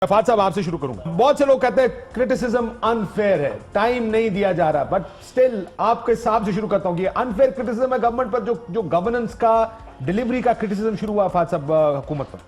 फहद साहब आपसे शुरू करूंगा। बहुत से लोग कहते हैं क्रिटिसिज्म अनफेयर है, टाइम नहीं दिया जा रहा, बट स्टिल आपके हिसाब से शुरू करता हूं कि अनफेयर क्रिटिसिज्म है गवर्नमेंट पर, जो गवर्नेंस का, डिलीवरी का क्रिटिसिज्म शुरू हुआ फहद साहब हुकूमत पर।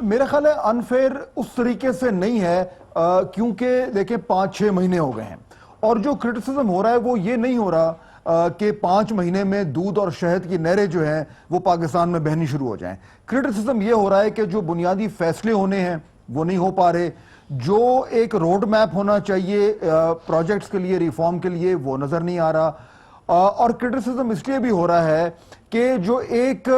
मेरा ख्याल है अनफेयर उस तरीके से नहीं है, क्योंकि देखिए 5-6 महीने हो गए हैं और जो क्रिटिसिज्म हो रहा है वो ये नहीं हो रहा कि 5 महीने में दूध और शहद की नहरें जो हैं वो पाकिस्तान में बहनी शुरू हो जाएं। क्रिटिसिज्म ये हो रहा है कि जो बुनियादी फैसले होने हैं वो नहीं हो पा रहे, जो एक रोड मैप होना चाहिए प्रोजेक्ट्स के लिए, रिफॉर्म के लिए, वो नजर नहीं आ रहा। और क्रिटिसिज्म इसलिए भी हो रहा है कि जो एक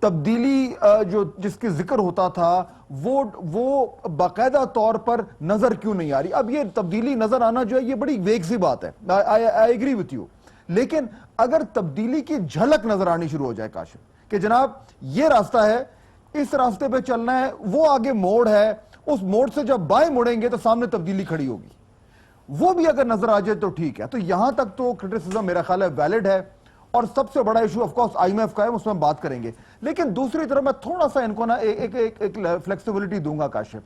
तब्दीली जो जिसकी जिक्र होता था वो बाकायदा तौर पर नजर क्यों नहीं आ रही। अब ये तब्दीली नजर आना जो है ये बड़ी वेग सी बात है, आई एग्री विथ यू, लेकिन अगर तब्दीली की झलक नजर आनी शुरू हो जाए काशिफ कि जनाब ये रास्ता है, इस रास्ते पे चलना है, वो आगे मोड़ है, उस मोड़ से जब बाएं मुड़ेंगे तो सामने तब्दीली खड़ी होगी, वो भी अगर नजर आ जाए तो ठीक है। तो यहां तक तो क्रिटिसिज्म मेरा ख्याल है वैलिड है और सबसे बड़ा इशू ऑफ कोर्स आईएमएफ का है, उसमें हम बात करेंगे। लेकिन दूसरी तरफ मैं थोड़ा सा इनको ना एक फ्लेक्सिबिलिटी दूंगा काशिफ।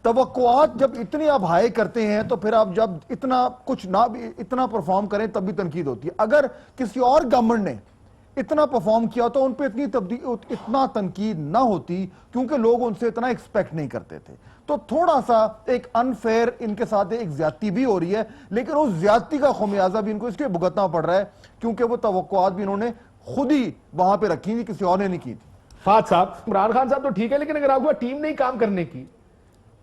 तवक्कुआत जब इतनी आप हाई करते हैं तो फिर आप जब इतना कुछ ना भी इतना परफॉर्म करें तब भी तनकीद होती है। अगर किसी और गवर्नमेंट ने इतना परफॉर्म किया तो उन पे इतना तनकीद ना होती, क्योंकि लोग उनसे इतना एक्सपेक्ट नहीं करते थे। तो थोड़ा सा एक अनफेयर इनके साथ एक ज्यादती भी हो रही है, लेकिन उस ज्यादती का खमियाजा भी इनको इसलिए भुगतना पड़ रहा है क्योंकि वो तवक्कुआत भी इन्होंने खुद ही वहां पे रखी थी, किसी और ने नहीं की थी। फहद साहब, इमरान खान साहब तो ठीक है, लेकिन अगर आपको टीम नहीं काम करने की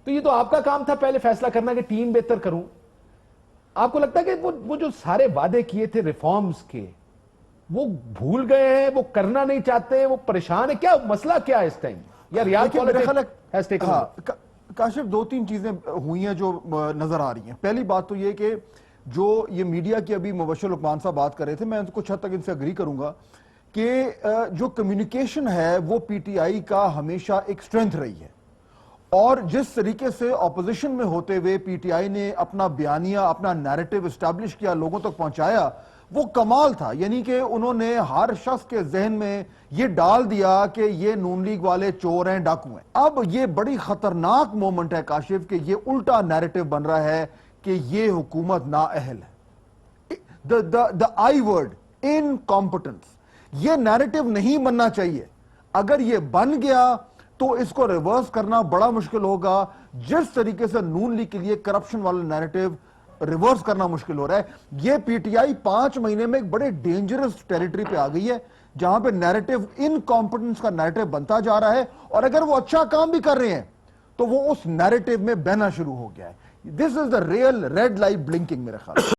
तो ये तो आपका काम था पहले फैसला करना कि टीम बेहतर करूं। आपको लगता है कि वो जो सारे वादे किए थे रिफॉर्म्स के, वो भूल गए हैं, वो करना नहीं चाहते हैं, वो परेशान है, क्या मसला क्या है इस टाइम? या रियाल पॉलिटिक्स काशिफ 2-3 चीजें हुई हैं जो नजर आ रही हैं। पहली बात तो ये कि जो ये मीडिया की अभी मुबश्शिर लुकमान साहब बात कर रहे थे, मैं कुछ हद तक इनसे अग्री करूंगा कि जो कम्युनिकेशन है वो पीटीआई का हमेशा एक स्ट्रेंथ रही है और जिस तरीके से ऑपोजिशन में होते हुए पीटीआई ने अपना बयानिया, अपना नैरेटिव एस्टैब्लिश किया, लोगों तक पहुंचाया, वो कमाल था। यानी कि उन्होंने हर शख्स के जहन में ये डाल दिया कि ये नून लीग वाले चोर हैं, डाकू हैं। अब ये बड़ी खतरनाक मोमेंट है काशिफ कि ये उल्टा नैरेटिव बन रहा है कि ये हुकूमत नाअहल है। द आई वर्ड इनकॉम्पिटेंस, ये नैरेटिव नहीं बनना चाहिए। अगर ये बन गया तो इसको रिवर्स करना बड़ा मुश्किल होगा। जिस तरीके से नून लीग के लिए करप्शन वाला नैरेटिव रिवर्स करना मुश्किल हो रहा है, ये पीटीआई 5 महीने में एक बड़े डेंजरस टेरिटरी पे आ गई है जहां पे नैरेटिव इनकॉम्पिटेंस का नैरेटिव बनता जा रहा है और अगर वो अच्छा काम भी कर रहे हैं तो वो उस नैरेटिव में बहना शुरू हो गया है। This is the real red light blinking मेरे ख्याल।